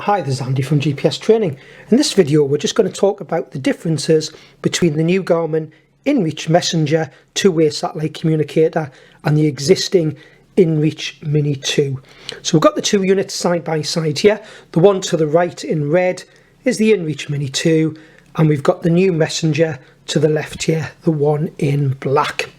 Hi, this is Andy from GPS Training. In this video we're just going to talk about the differences between the new Garmin inReach Messenger two-way satellite communicator and the existing inReach Mini 2. So we've got the two units side by side here. The one to the right in red is the inReach Mini 2 and we've got the new Messenger to the left here, the one in black.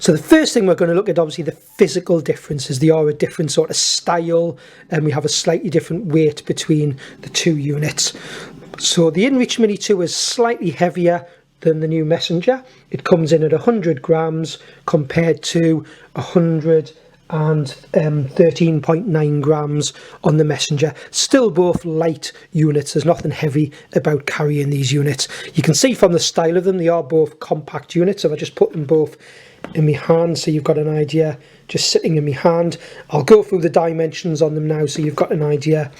So the first thing we're going to look at, obviously, the physical differences. They are a different sort of style and we have a slightly different weight between the two units. So the inReach Mini 2 is slightly heavier than the new Messenger. It comes in at 100 grams compared to 113.9 grams on the Messenger. Still both light units. There's nothing heavy about carrying these units. You can see from the style of them, they are both compact units. So if I just put them both in my hand, so you've got an idea, just sitting in my hand. I'll go through the dimensions on them now, so you've got an idea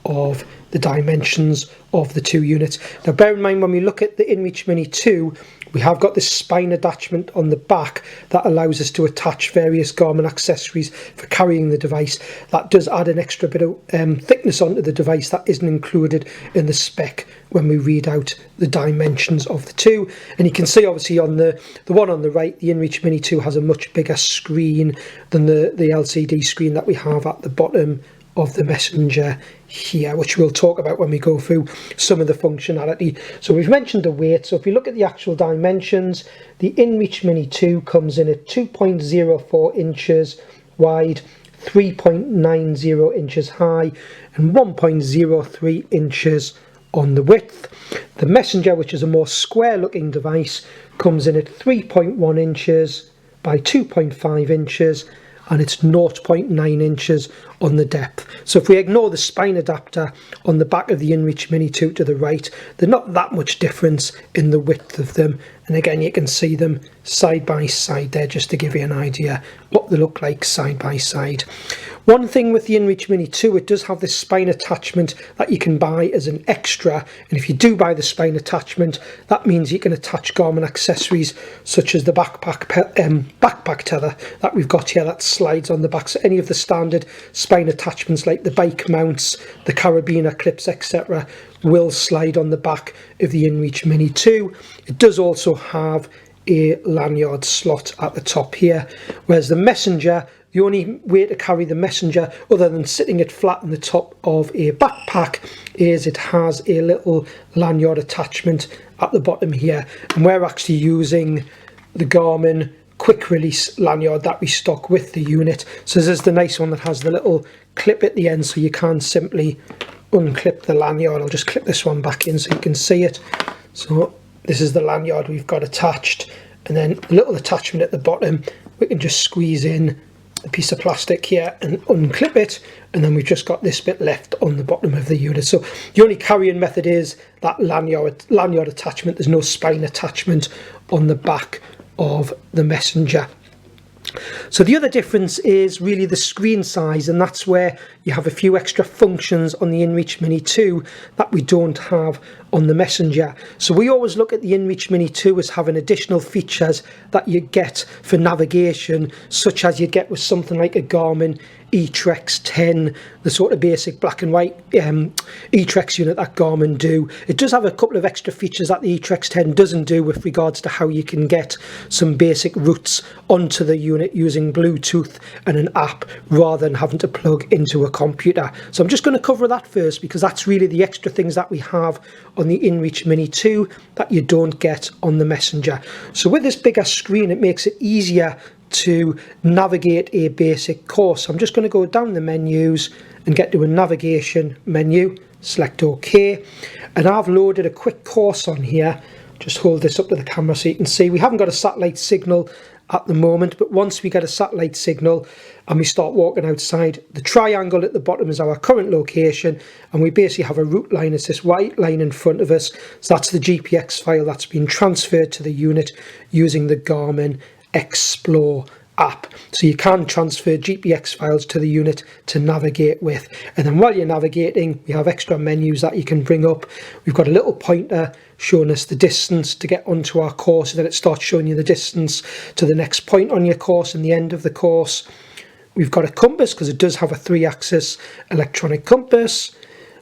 of the dimensions of the two units. Now bear in mind, when we look at the inReach Mini 2, we have got this spine attachment on the back that allows us to attach various Garmin accessories for carrying the device. That does add an extra bit of thickness onto the device that isn't included in the spec when we read out the dimensions of the two. And you can see obviously on the one on the right, the inReach Mini 2 has a much bigger screen than the LCD screen that we have at the bottom of the Messenger here, which we'll talk about when we go through some of the functionality. So we've mentioned the weight. So if we look at the actual dimensions, the inReach Mini 2 comes in at 2.04 inches wide, 3.90 inches high and 1.03 inches on the width. The Messenger, which is a more square looking device, comes in at 3.1 inches by 2.5 inches and it's 0.9 inches on the depth. So if we ignore the spine adapter on the back of the inReach Mini 2 to the right, there's not that much difference in the width of them. And again, you can see them side by side there, just to give you an idea what they look like side by side. One thing with the inReach Mini 2, it does have this spine attachment that you can buy as an extra. And if you do buy the spine attachment, that means you can attach Garmin accessories such as the backpack tether that we've got here that slides on the back. So any of the standard spine attachments like the bike mounts, the carabiner clips, etc. will slide on the back of the inReach Mini 2. It does also have a lanyard slot at the top here, whereas the Messenger, the only way to carry the Messenger other than sitting it flat on the top of a backpack is it has a little lanyard attachment at the bottom here, and we're actually using the Garmin quick release lanyard that we stock with the unit. So this is the nice one that has the little clip at the end, so you can simply unclip the lanyard. I'll just clip this one back in so you can see it. So this is the lanyard we've got attached, and then a little attachment at the bottom. We can just squeeze in a piece of plastic here and unclip it, and then we've just got this bit left on the bottom of the unit. So the only carrying method is that lanyard attachment. There's no spine attachment on the back of the Messenger. So the other difference is really the screen size, and that's where you have a few extra functions on the inReach Mini 2 that we don't have on the Messenger. So we always look at the inReach Mini 2 as having additional features that you get for navigation, such as you get with something like a Garmin eTrex 10, the sort of basic black and white eTrex unit that Garmin do. It does have a couple of extra features that the eTrex 10 doesn't do with regards to how you can get some basic routes onto the unit using Bluetooth and an app rather than having to plug into a computer. So I'm just going to cover that first, because that's really the extra things that we have on the inReach Mini 2 that you don't get on the Messenger. So with this bigger screen, it makes it easier to navigate a basic course. I'm just going to go down the menus and get to a navigation menu, select OK, and I've loaded a quick course on here. Just hold this up to the camera so you can see. We haven't got a satellite signal at the moment, but once we get a satellite signal and we start walking outside, the triangle at the bottom is our current location, and we basically have a route line. It's this white line in front of us. So that's the GPX file that's been transferred to the unit using the Garmin Explore app. So you can transfer GPX files to the unit to navigate with, and then while you're navigating, we have extra menus that you can bring up. We've got a little pointer showing us the distance to get onto our course, and then it starts showing you the distance to the next point on your course and the end of the course. We've got a compass because it does have a 3-axis electronic compass.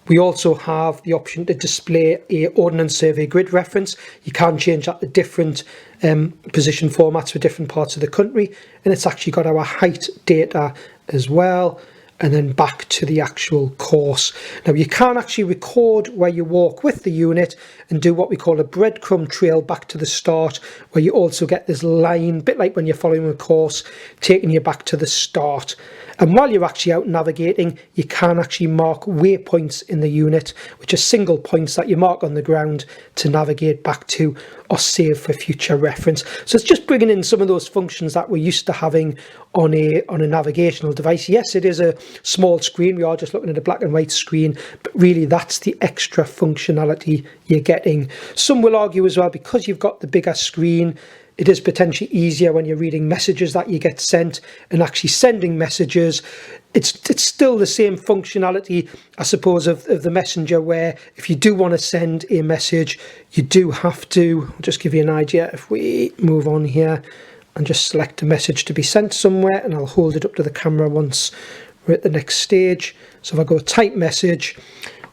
We also have the option to display a Ordnance Survey grid reference. You can change that to different position formats for different parts of the country, and it's actually got our height data as well, and then back to the actual course. Now you can actually record where you walk with the unit and do what we call a breadcrumb trail back to the start, where you also get this line, a bit like when you're following a course, taking you back to the start. And while you're actually out navigating, you can actually mark waypoints in the unit, which are single points that you mark on the ground to navigate back to or save for future reference. So it's just bringing in some of those functions that we're used to having on a navigational device. Yes, it is a small screen. We are just looking at a black and white screen, but really that's the extra functionality you're getting. Some will argue as well, because you've got the bigger screen, it is potentially easier when you're reading messages that you get sent and actually sending messages. It's still the same functionality, I suppose, of the messenger, where if you do want to send a message, you do have to, I'll just give you an idea. If we move on here and just select a message to be sent somewhere, and I'll hold it up to the camera once we're at the next stage. So if I go type message,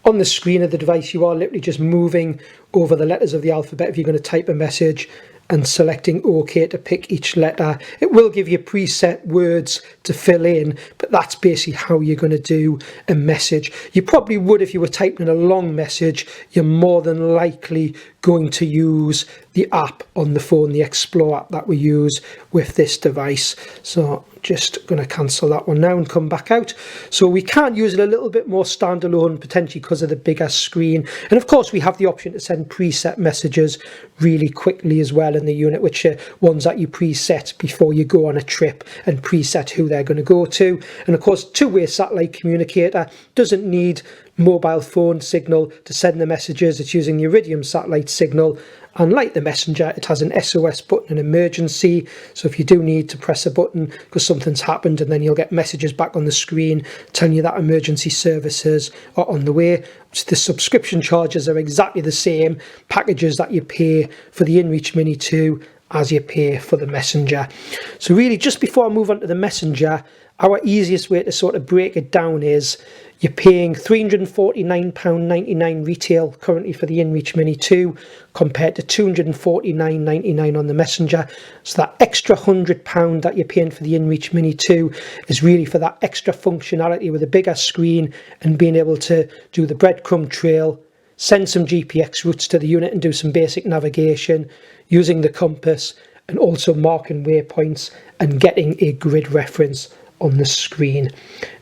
on the screen of the device, you are literally just moving over the letters of the alphabet if you're going to type a message, and selecting OK to pick each letter. It will give you preset words to fill in, but that's basically how you're going to do a message. You probably would, if you were typing a long message, you're more than likely going to use the app on the phone, the Explore app that we use with this device. So just going to cancel that one now and come back out. So we can use it a little bit more standalone, potentially because of the bigger screen. And of course we have the option to send preset messages really quickly as well in the unit, which are ones that you preset before you go on a trip and preset who they're going to go to. And of course, two-way satellite communicator doesn't need mobile phone signal to send the messages. It's using the Iridium satellite signal. And like the messenger, it has an SOS button, an emergency. So if you do need to press a button because something's happened, and then you'll get messages back on the screen telling you that emergency services are on the way. The subscription charges are exactly the same packages that you pay for the inReach Mini 2 as you pay for the messenger. So really, just before I move on to the messenger, our easiest way to sort of break it down is you're paying £349.99 retail currently for the inReach Mini 2 compared to £249.99 on the messenger. So that extra £100 that you're paying for the inReach Mini 2 is really for that extra functionality with a bigger screen and being able to do the breadcrumb trail, send some GPX routes to the unit and do some basic navigation using the compass, and also marking waypoints and getting a grid reference on the screen.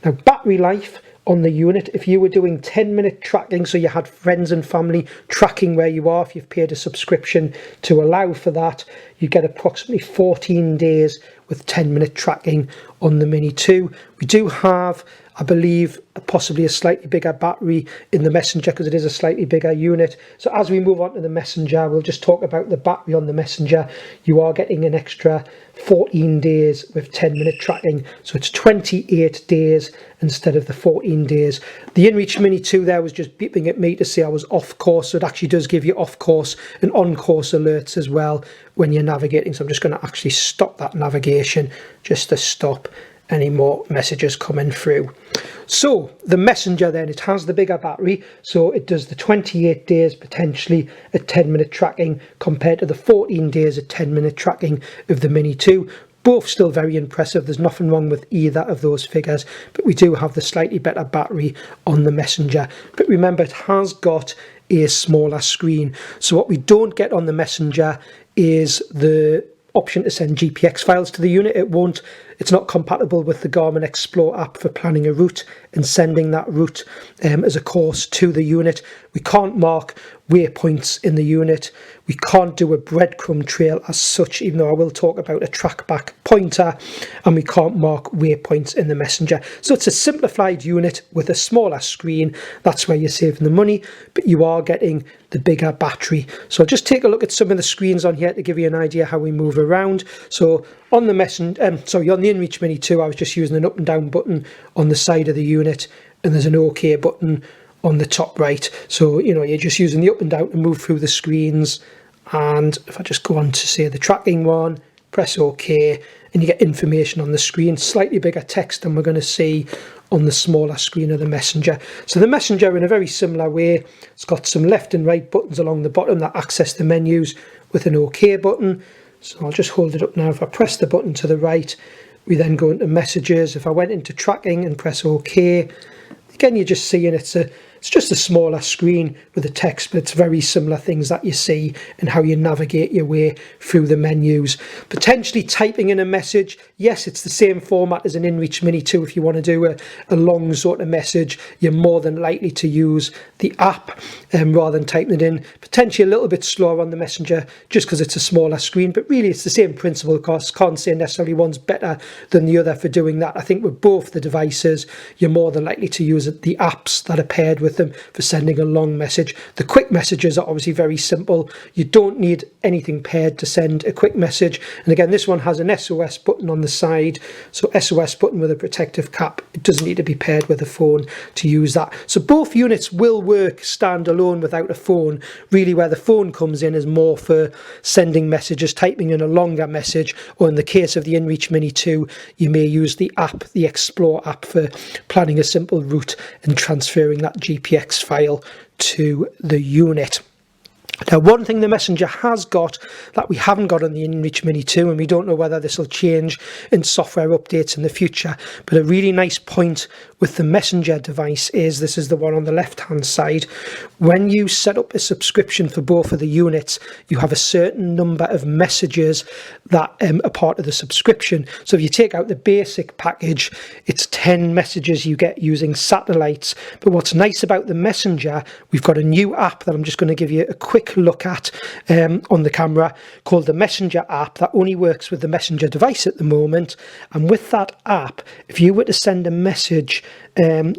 Now, battery life on the unit, if you were doing 10-minute tracking, so you had friends and family tracking where you are, if you've paid a subscription to allow for that, you get approximately 14 days with 10-minute tracking on the Mini 2. We do have, I believe, possibly a slightly bigger battery in the messenger because it is a slightly bigger unit. So as we move on to the messenger, we'll just talk about the battery on the messenger. You are getting an extra 14 days with 10-minute tracking, so it's 28 days instead of the 14 days. The inReach Mini 2 there was just beeping at me to say I was off course, so it actually does give you off course and on course alerts as well when you're navigating. So I'm just going to actually stop that navigation just to stop any more messages coming through. So the messenger then, it has the bigger battery, so it does the 28 days potentially at 10-minute tracking compared to the 14 days at 10-minute tracking of the Mini 2. Both still very impressive. There's nothing wrong with either of those figures, but we do have the slightly better battery on the messenger. But remember, it has got a smaller screen, so what we don't get on the messenger is the option to send GPX files to the unit. It's not compatible with the Garmin Explore app for planning a route and sending that route as a course to the unit. We can't mark waypoints in the unit. We can't do a breadcrumb trail as such, even though I will talk about a trackback pointer, and we can't mark waypoints in the messenger. So it's a simplified unit with a smaller screen. That's where you're saving the money, but you are getting the bigger battery. So I'll just take a look at some of the screens on here to give you an idea how we move around. So on the on the inReach Mini 2, I was just using an up and down button on the side of the unit, and there's an OK button on the top right. So, you're just using the up and down to move through the screens. And if I just go on to say the tracking one, press OK, and you get information on the screen, slightly bigger text than we're going to see on the smaller screen of the Messenger. So the Messenger, in a very similar way, it's got some left and right buttons along the bottom that access the menus with an OK button. So I'll just hold it up now. If I press the button to the right, we then go into messages. If I went into tracking and press OK, again, you're just seeing it's just a smaller screen with the text, but it's very similar things that you see and how you navigate your way through the menus. Potentially typing in a message, yes, it's the same format as an inReach Mini 2. If you want to do a long sort of message, you're more than likely to use the app rather than typing it in. Potentially a little bit slower on the Messenger just because it's a smaller screen, but really it's the same principle. Of course, can't say necessarily one's better than the other for doing that. I think with both the devices, you're more than likely to use the apps that are paired with them for sending a long message. The quick messages are obviously very simple. You don't need anything paired to send a quick message. And again, this one has an SOS button on the side. So SOS button with a protective cap. It doesn't need to be paired with a phone to use that. So both units will work standalone without a phone. Really where the phone comes in is more for sending messages, typing in a longer message, or in the case of the inReach Mini 2, you may use the app, the Explore app, for planning a simple route and transferring that GPX file to the unit. Now, one thing the Messenger has got that we haven't got on the inReach Mini 2, and we don't know whether this will change in software updates in the future, but a really nice point with the Messenger device is, this is the one on the left-hand side, when you set up a subscription for both of the units, you have a certain number of messages that are part of the subscription. So if you take out the basic package, it's 10 messages you get using satellites. But what's nice about the Messenger, we've got a new app that I'm just going to give you a quick look at on the camera, called the Messenger app, that only works with the Messenger device at the moment. And with that app, if you were to send a message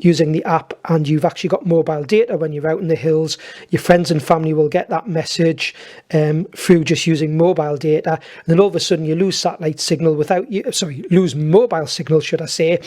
using the app and you've actually got mobile data when you're out in the hills, your friends and family will get that message through just using mobile data, and then all of a sudden you lose satellite signal lose mobile signal, should I say.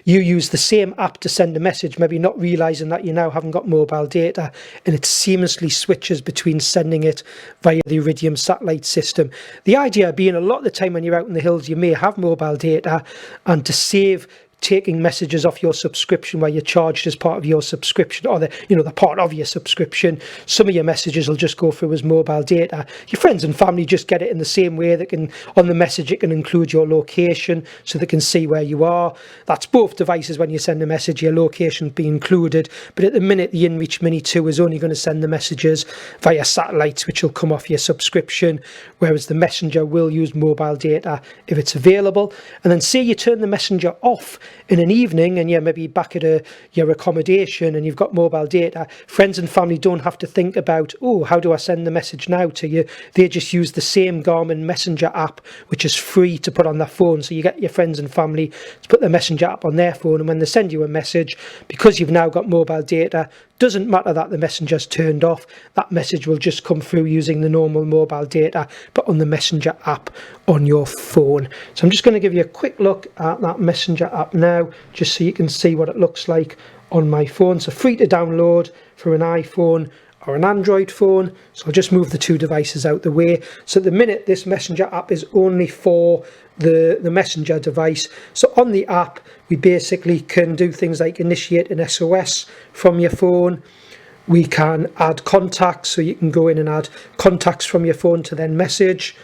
You use the same app to send a message, maybe not realizing that you now haven't got mobile data, and it seamlessly switches between sending it via the Iridium satellite system. The idea being, a lot of the time when you're out in the hills, you may have mobile data, and to save taking messages off your subscription where you're charged as part of your subscription, or the part of your subscription, some of your messages will just go through as mobile data. Your friends and family just get it in the same way. They can, on the message, it can include your location so they can see where you are. That's both devices. When you send a message, your location be included, but at the minute the inReach Mini 2 is only going to send the messages via satellites, which will come off your subscription, whereas the Messenger will use mobile data if it's available. And then say you turn the Messenger off in an evening and you're maybe back at your accommodation and you've got mobile data, friends and family don't have to think about, oh, how do I send the message now to you? They just use the same Garmin Messenger app, which is free to put on their phone. So you get your friends and family to put the Messenger app on their phone, and when they send you a message, because you've now got mobile data, doesn't matter that the Messenger's turned off, that message will just come through using the normal mobile data, but on the Messenger app on your phone. So I'm just going to give you a quick look at that Messenger app now, just so you can see what it looks like on my phone. So free to download for an iPhone or an Android phone. So I'll just move the two devices out the way. So at the minute, this Messenger app is only for the Messenger device. So on the app, we basically can do things like initiate an SOS from your phone. We can add contacts, so you can go in and add contacts from your phone to then message.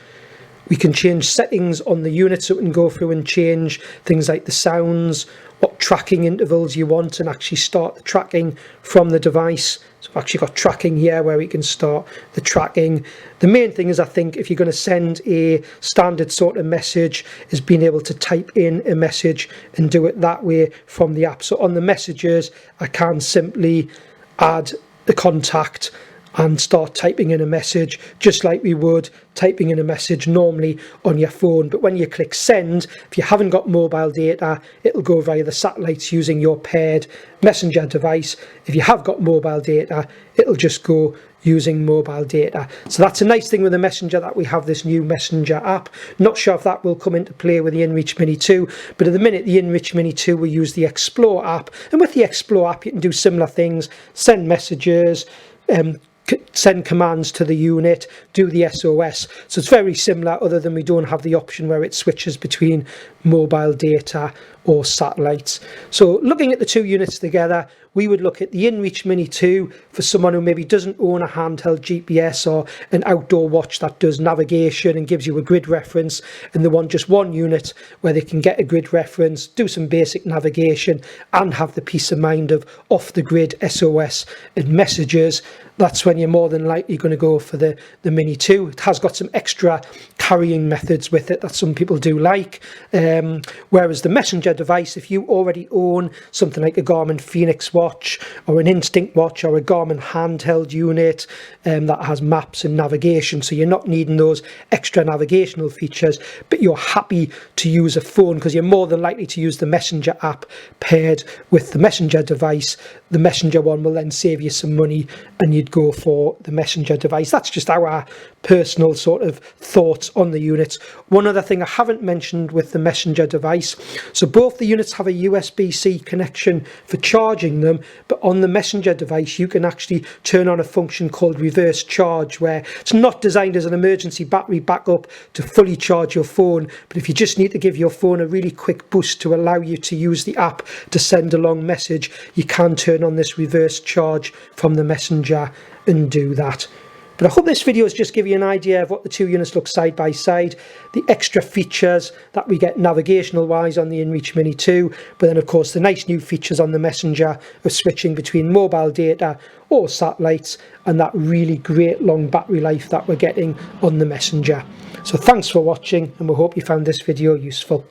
We can change settings on the unit, so we can go through and change things like the sounds, what tracking intervals you want, and actually start the tracking from the device. So I've actually got tracking here where we can start the tracking. The main thing is, I think, if you're going to send a standard sort of message, is being able to type in a message and do it that way from the app. So on the messages, I can simply add the contact and start typing in a message just like we would typing in a message normally on your phone. But when you click send, if you haven't got mobile data, it'll go via the satellites using your paired Messenger device. If you have got mobile data, it'll just go using mobile data. So that's a nice thing with the Messenger, that we have this new Messenger app. Not sure if that will come into play with the inReach Mini 2, but at the minute the inReach Mini 2 will use the Explore app, and with the Explore app you can do similar things, send messages, send commands to the unit, do the SOS. So it's very similar, other than we don't have the option where it switches between mobile data or satellites. So looking at the two units together, we would look at the inReach Mini 2 for someone who maybe doesn't own a handheld GPS or an outdoor watch that does navigation and gives you a grid reference, and they want just one unit where they can get a grid reference, do some basic navigation and have the peace of mind of off the grid SOS and messages. That's when you're more than likely going to go for the Mini 2. It has got some extra carrying methods with it that some people do like. Whereas the messenger device, if you already own something like a Garmin Phoenix watch or an Instinct watch or a Garmin handheld unit that has maps and navigation, so you're not needing those extra navigational features, but you're happy to use a phone because you're more than likely to use the messenger app paired with the messenger device, the messenger one will then save you some money and you'd go for the messenger device. That's just our personal sort of thoughts on the units. One other thing I haven't mentioned with the messenger device, so both the units have a USB-C connection for charging them, but on the messenger device you can actually turn on a function called reverse charge, where it's not designed as an emergency battery backup to fully charge your phone, but if you just need to give your phone a really quick boost to allow you to use the app to send a long message, you can turn on this reverse charge from the messenger and do that. But I hope this video has just given you an idea of what the two units look side by side, the extra features that we get navigational wise on the inReach Mini 2, but then of course the nice new features on the messenger of switching between mobile data or satellites, and that really great long battery life that we're getting on the messenger. So thanks for watching, and we hope you found this video useful.